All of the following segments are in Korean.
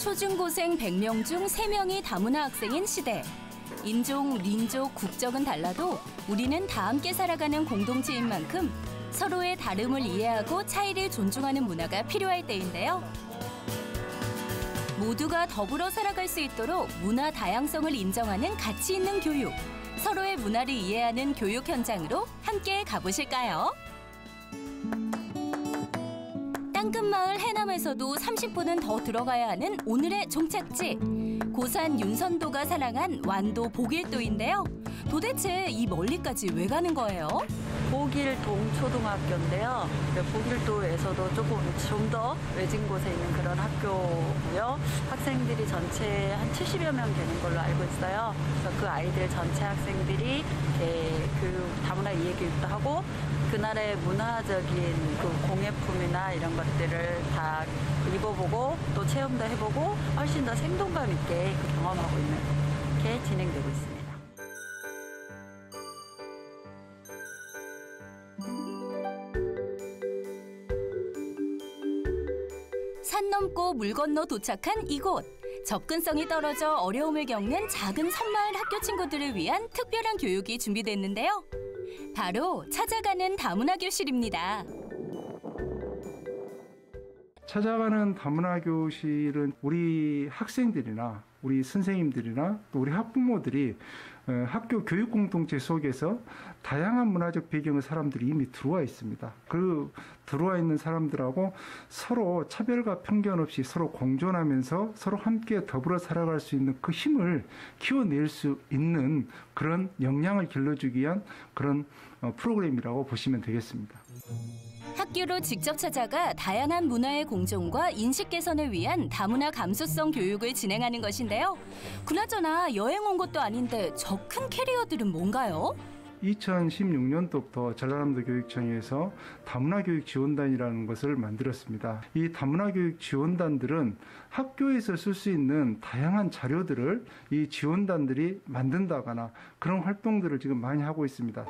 초중고생 100명 중 3명이 다문화 학생인 시대. 인종, 민족, 국적은 달라도 우리는 다 함께 살아가는 공동체인 만큼 서로의 다름을 이해하고 차이를 존중하는 문화가 필요할 때인데요. 모두가 더불어 살아갈 수 있도록 문화 다양성을 인정하는 가치 있는 교육. 서로의 문화를 이해하는 교육 현장으로 함께 가보실까요? 땅끝마을 해남에서도 30분은 더 들어가야 하는 오늘의 종착지. 고산 윤선도가 사랑한 완도 보길도인데요. 도대체 이 멀리까지 왜 가는 거예요? 보길동초등학교인데요. 보길도에서도 조금 좀 더 외진 곳에 있는 그런 학교고요. 학생들이 전체 한 70여 명 되는 걸로 알고 있어요. 그래서 그 아이들 전체 학생들이 다문화 이해 교육도 하고 그날의 문화적인 그 공예품이나 이런 것들을 다 입어보고 또 체험도 해보고 훨씬 더 생동감 있게 경험하고 있는 게 진행되고 있습니다. 산 넘고 물 건너 도착한 이곳. 접근성이 떨어져 어려움을 겪는 작은 섬마을 학교 친구들을 위한 특별한 교육이 준비됐는데요. 바로 찾아가는 다문화 교실입니다. 찾아가는 다문화 교실은 우리 학생들이나 우리 선생님들이나 또 우리 학부모들이 학교 교육 공동체 속에서 다양한 문화적 배경의 사람들이 이미 들어와 있습니다. 그 들어와 있는 사람들하고 서로 차별과 편견 없이 서로 공존하면서 서로 함께 더불어 살아갈 수 있는 그 힘을 키워낼 수 있는 그런 역량을 길러주기 위한 그런 프로그램이라고 보시면 되겠습니다. 학교로 직접 찾아가 다양한 문화의 공존과 인식 개선을 위한 다문화 감수성 교육을 진행하는 것인데요. 그나저나 여행 온 것도 아닌데 저 큰 캐리어들은 뭔가요? 2016년도부터 전라남도 교육청에서 다문화 교육 지원단이라는 것을 만들었습니다. 이 다문화 교육 지원단들은 학교에서 쓸 수 있는 다양한 자료들을 이 지원단들이 만든다거나 그런 활동들을 지금 많이 하고 있습니다.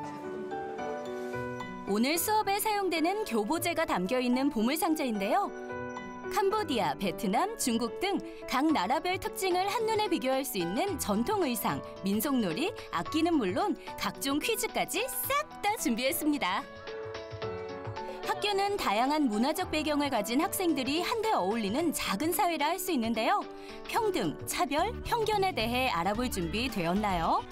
오늘 수업에 사용되는 교보제가 담겨있는 보물상자인데요. 캄보디아, 베트남, 중국 등 각 나라별 특징을 한눈에 비교할 수 있는 전통 의상, 민속놀이, 악기는 물론 각종 퀴즈까지 싹 다 준비했습니다. 학교는 다양한 문화적 배경을 가진 학생들이 한데 어울리는 작은 사회라 할 수 있는데요. 평등, 차별, 편견에 대해 알아볼 준비 되었나요?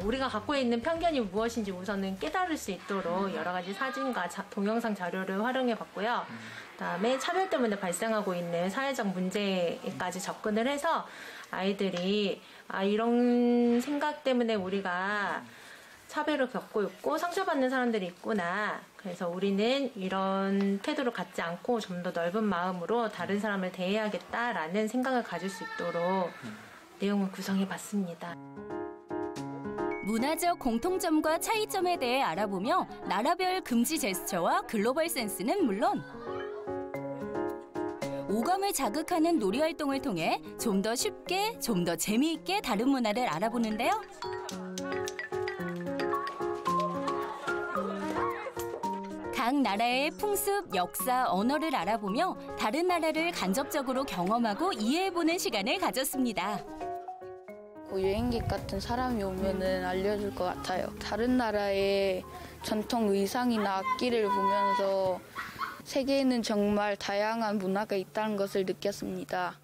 우리가 갖고 있는 편견이 무엇인지 우선은 깨달을 수 있도록 여러 가지 사진과 동영상 자료를 활용해 봤고요. 그다음에 차별 때문에 발생하고 있는 사회적 문제까지 접근을 해서 아이들이 이런 생각 때문에 우리가 차별을 겪고 있고 상처받는 사람들이 있구나. 그래서 우리는 이런 태도를 갖지 않고 좀 더 넓은 마음으로 다른 사람을 대해야겠다라는 생각을 가질 수 있도록 내용을 구성해 봤습니다. 문화적 공통점과 차이점에 대해 알아보며 나라별 금지 제스처와 글로벌 센스는 물론 오감을 자극하는 놀이 활동을 통해 좀 더 쉽게, 좀 더 재미있게 다른 문화를 알아보는데요. 각 나라의 풍습, 역사, 언어를 알아보며 다른 나라를 간접적으로 경험하고 이해해보는 시간을 가졌습니다. 여행객 같은 사람이 오면은 알려줄 것 같아요. 다른 나라의 전통 의상이나 악기를 보면서 세계에는 정말 다양한 문화가 있다는 것을 느꼈습니다.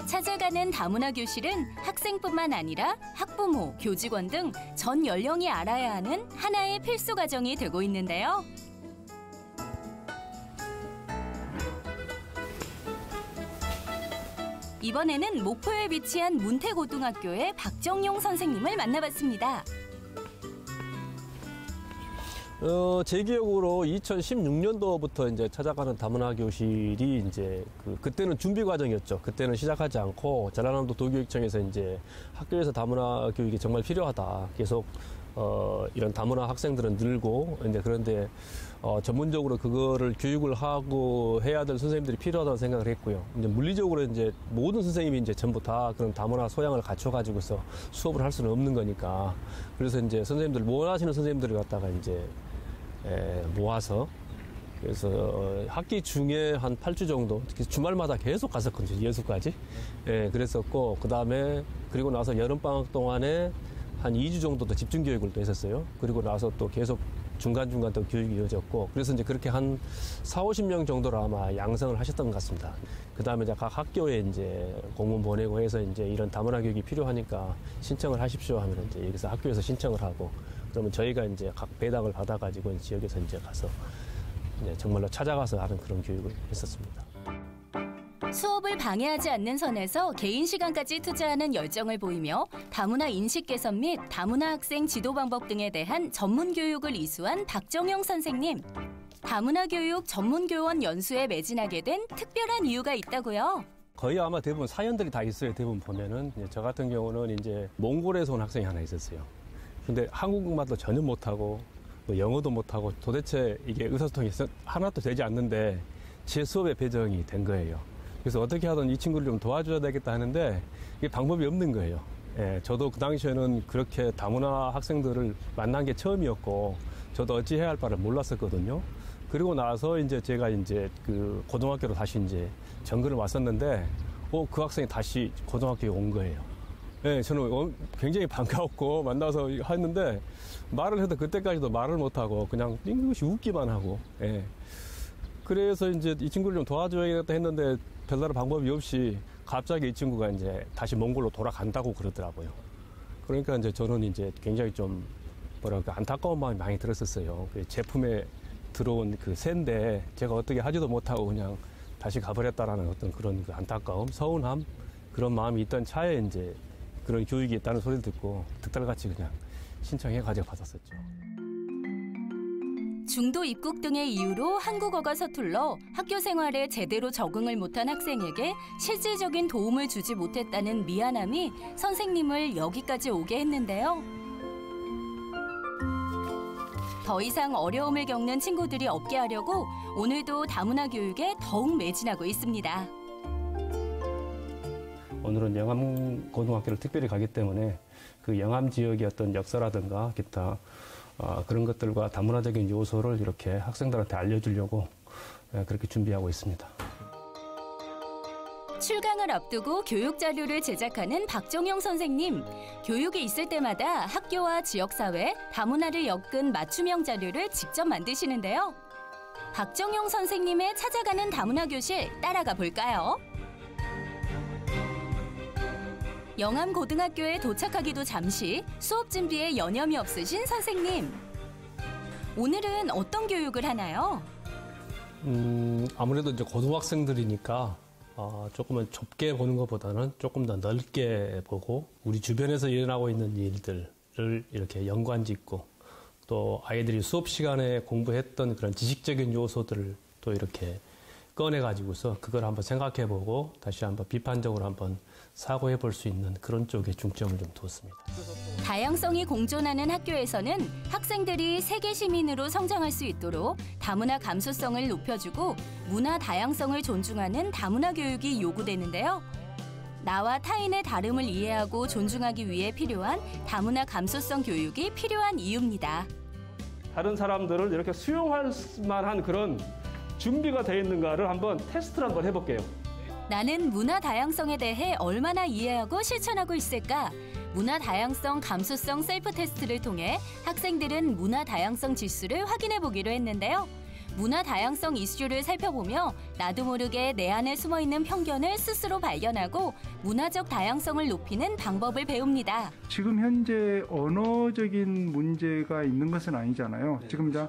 찾아가는 다문화 교실은 학생뿐만 아니라 학부모, 교직원 등 전 연령이 알아야 하는 하나의 필수 과정이 되고 있는데요. 이번에는 목포에 위치한 문태고등학교의 박정용 선생님을 만나봤습니다. 제 기억으로 2016년도부터 이제 찾아가는 다문화 교실이 그때는 준비 과정이었죠. 그때는 시작하지 않고 전라남도 도교육청에서 이제 학교에서 다문화 교육이 정말 필요하다. 계속 이런 다문화 학생들은 늘고 그런데 전문적으로 그거를 교육을 하고 해야 될 선생님들이 필요하다는 생각을 했고요. 이제 물리적으로 이제 모든 선생님이 이제 전부 다 그런 다문화 소양을 갖춰가지고서 수업을 할 수는 없는 거니까 그래서 이제 원하시는 선생님들을 갖다가 이제 모아서 그래서 학기 중에 한 8주 정도, 특히 주말마다 계속 갔었거든요. 예수까지. 예, 그랬었고, 그리고 나서 여름방학 동안에 한 2주 정도 더 집중교육을 또 했었어요. 그리고 나서 또 계속 중간중간 또 교육이 이어졌고, 그래서 이제 그렇게 한 40-50명 정도로 아마 양성을 하셨던 것 같습니다. 그 다음에 이제 각 학교에 이제 공문 보내고 해서 이제 이런 다문화 교육이 필요하니까 신청을 하십시오 하면 이제 여기서 학교에서 신청을 하고, 그러면 저희가 이제 각 배당을 받아가지고 지역에서 이제 가서 정말로 찾아가서 하는 그런 교육을 했었습니다. 수업을 방해하지 않는 선에서 개인 시간까지 투자하는 열정을 보이며 다문화 인식 개선 및 다문화 학생 지도 방법 등에 대한 전문 교육을 이수한 박정영 선생님. 다문화 교육 전문 교원 연수에 매진하게 된 특별한 이유가 있다고요. 거의 아마 대부분 사연들이 다 있어요. 대부분 보면은 저 같은 경우는 이제 몽골에서 온 학생이 하나 있었어요. 근데 한국말도 전혀 못하고 또 영어도 못하고 도대체 이게 의사소통이 하나도 되지 않는데 제 수업에 배정이 된 거예요. 그래서 어떻게 하든 이 친구를 좀 도와줘야 되겠다 하는데 이게 방법이 없는 거예요. 예, 저도 그 당시에는 그렇게 다문화 학생들을 만난 게 처음이었고 저도 어찌 해야 할 바를 몰랐었거든요. 그리고 나서 이제 제가 이제 그 고등학교로 다시 이제 전근을 왔었는데 그 학생이 다시 고등학교에 온 거예요. 예, 저는 굉장히 반가웠고 만나서 했는데 말을 해도 그때까지도 말을 못하고 그냥 띵긋이 웃기만 하고, 예. 그래서 이제 이 친구를 좀 도와줘야겠다 했는데 별다른 방법이 없이 갑자기 이 친구가 이제 다시 몽골로 돌아간다고 그러더라고요. 그러니까 이제 저는 이제 굉장히 좀 뭐랄까 안타까운 마음이 많이 들었었어요. 그 제품에 들어온 그 새인데 제가 어떻게 하지도 못하고 그냥 다시 가버렸다라는 어떤 그런 그 안타까움, 서운함 그런 마음이 있던 차에 이제 그런 교육이 있다는 소리를 듣고 득달같이 그냥 신청해가지고 받았었죠. 중도 입국 등의 이유로 한국어가 서툴러 학교 생활에 제대로 적응을 못한 학생에게 실질적인 도움을 주지 못했다는 미안함이 선생님을 여기까지 오게 했는데요. 더 이상 어려움을 겪는 친구들이 없게 하려고 오늘도 다문화 교육에 더욱 매진하고 있습니다. 오늘은 영암고등학교를 특별히 가기 때문에 그 영암 지역의 어떤 역사라든가 기타 그런 것들과 다문화적인 요소를 이렇게 학생들한테 알려주려고 그렇게 준비하고 있습니다. 출강을 앞두고 교육 자료를 제작하는 박정영 선생님. 교육이 있을 때마다 학교와 지역사회, 다문화를 엮은 맞춤형 자료를 직접 만드시는데요. 박정영 선생님의 찾아가는 다문화 교실 따라가 볼까요? 영암고등학교에 도착하기도 잠시 수업 준비에 여념이 없으신 선생님. 오늘은 어떤 교육을 하나요? 아무래도 이제 고등학생들이니까 조금은 좁게 보는 것보다는 조금 더 넓게 보고 우리 주변에서 일어나고 있는 일들을 이렇게 연관짓고 또 아이들이 수업 시간에 공부했던 그런 지식적인 요소들을 또 이렇게 꺼내가지고서 그걸 한번 생각해보고 다시 한번 비판적으로 한번 사고해 볼 수 있는 그런 쪽에 중점을 좀 두었습니다. 다양성이 공존하는 학교에서는 학생들이 세계 시민으로 성장할 수 있도록 다문화 감수성을 높여주고 문화 다양성을 존중하는 다문화 교육이 요구되는데요. 나와 타인의 다름을 이해하고 존중하기 위해 필요한 다문화 감수성 교육이 필요한 이유입니다. 다른 사람들을 이렇게 수용할 만한 그런 준비가 되어 있는가를 한번 테스트를 한번 해볼게요. 나는 문화 다양성에 대해 얼마나 이해하고 실천하고 있을까? 문화 다양성 감수성 셀프 테스트를 통해 학생들은 문화 다양성 지수를 확인해 보기로 했는데요. 문화 다양성 이슈를 살펴보며 나도 모르게 내 안에 숨어있는 편견을 스스로 발견하고 문화적 다양성을 높이는 방법을 배웁니다. 지금 현재 언어적인 문제가 있는 것은 아니잖아요. 지금 이제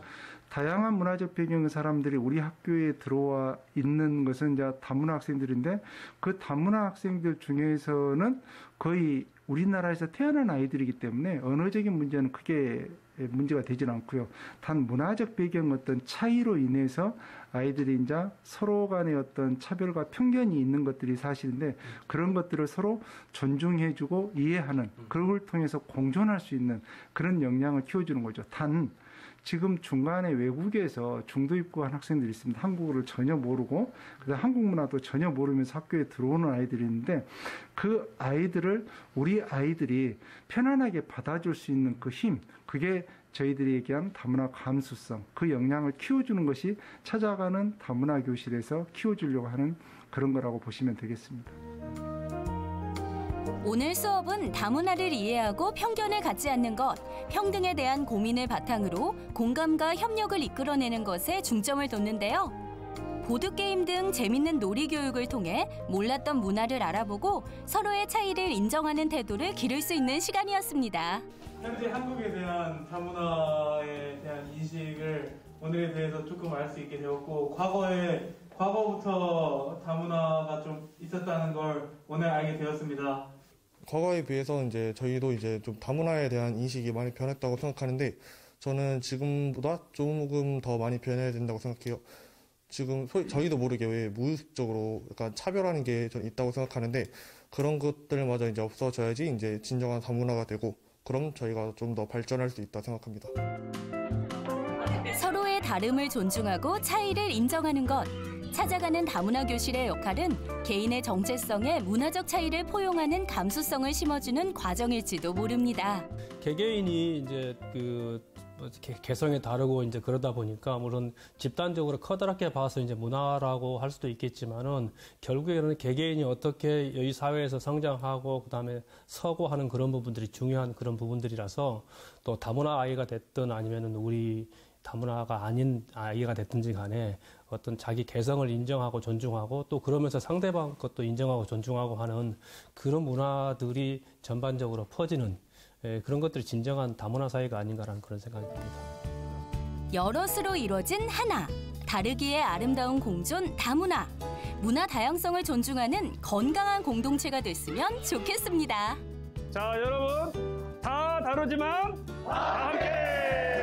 다양한 문화적 배경의 사람들이 우리 학교에 들어와 있는 것은 이제 다문화 학생들인데 그 다문화 학생들 중에서는 거의 우리나라에서 태어난 아이들이기 때문에 언어적인 문제는 크게 문제가 되지는 않고요. 단 문화적 배경 어떤 차이로 인해서 아이들이 이제 서로 간의 어떤 차별과 편견이 있는 것들이 사실인데 그런 것들을 서로 존중해주고 이해하는 그걸 통해서 공존할 수 있는 그런 역량을 키워주는 거죠. 단 지금 중간에 외국에서 중도 입국한 학생들이 있습니다. 한국어를 전혀 모르고 그다음 한국 문화도 전혀 모르면서 학교에 들어오는 아이들이 있는데 그 아이들을 우리 아이들이 편안하게 받아줄 수 있는 그 힘, 그게 저희들이 얘기한 다문화 감수성, 그 역량을 키워주는 것이 찾아가는 다문화 교실에서 키워주려고 하는 그런 거라고 보시면 되겠습니다. 오늘 수업은 다문화를 이해하고 편견을 갖지 않는 것, 평등에 대한 고민을 바탕으로 공감과 협력을 이끌어내는 것에 중점을 뒀는데요. 보드게임 등 재밌는 놀이 교육을 통해 몰랐던 문화를 알아보고 서로의 차이를 인정하는 태도를 기를 수 있는 시간이었습니다. 현재 한국에 대한 다문화에 대한 인식을 오늘에 대해서 조금 알 수 있게 되었고, 과거부터 다문화가 좀 있었다는 걸 오늘 알게 되었습니다. 과거에 비해서 이제 저희도 이제 좀 다문화에 대한 인식이 많이 변했다고 생각하는데, 저는 지금보다 조금 더 많이 변해야 된다고 생각해요. 지금 저희도 모르게 왜 무의식적으로 약간 차별하는 게 좀 있다고 생각하는데, 그런 것들마저 이제 없어져야지 이제 진정한 다문화가 되고, 그럼 저희가 좀 더 발전할 수 있다 생각합니다. 서로의 다름을 존중하고 차이를 인정하는 것. 찾아가는 다문화 교실의 역할은 개인의 정체성에 문화적 차이를 포용하는 감수성을 심어주는 과정일지도 모릅니다. 개개인이 이제 개성이 다르고 이제 그러다 보니까 물론 집단적으로 커다랗게 봐서 이제 문화라고 할 수도 있겠지만은 결국에는 개개인이 어떻게 이 사회에서 성장하고 그다음에 서고 하는 그런 부분들이 중요한 그런 부분들이라서, 또 다문화 아이가 됐든 아니면은 우리 다문화가 아닌 아이가 됐든지 간에 어떤 자기 개성을 인정하고 존중하고, 또 그러면서 상대방 것도 인정하고 존중하고 하는 그런 문화들이 전반적으로 퍼지는 그런 것들이 진정한 다문화 사회가 아닌가라는 그런 생각이 듭니다. 여럿으로 이루어진 하나, 다르기에 아름다운 공존 다문화. 문화 다양성을 존중하는 건강한 공동체가 됐으면 좋겠습니다. 자, 여러분, 다 다르지만 다 함께!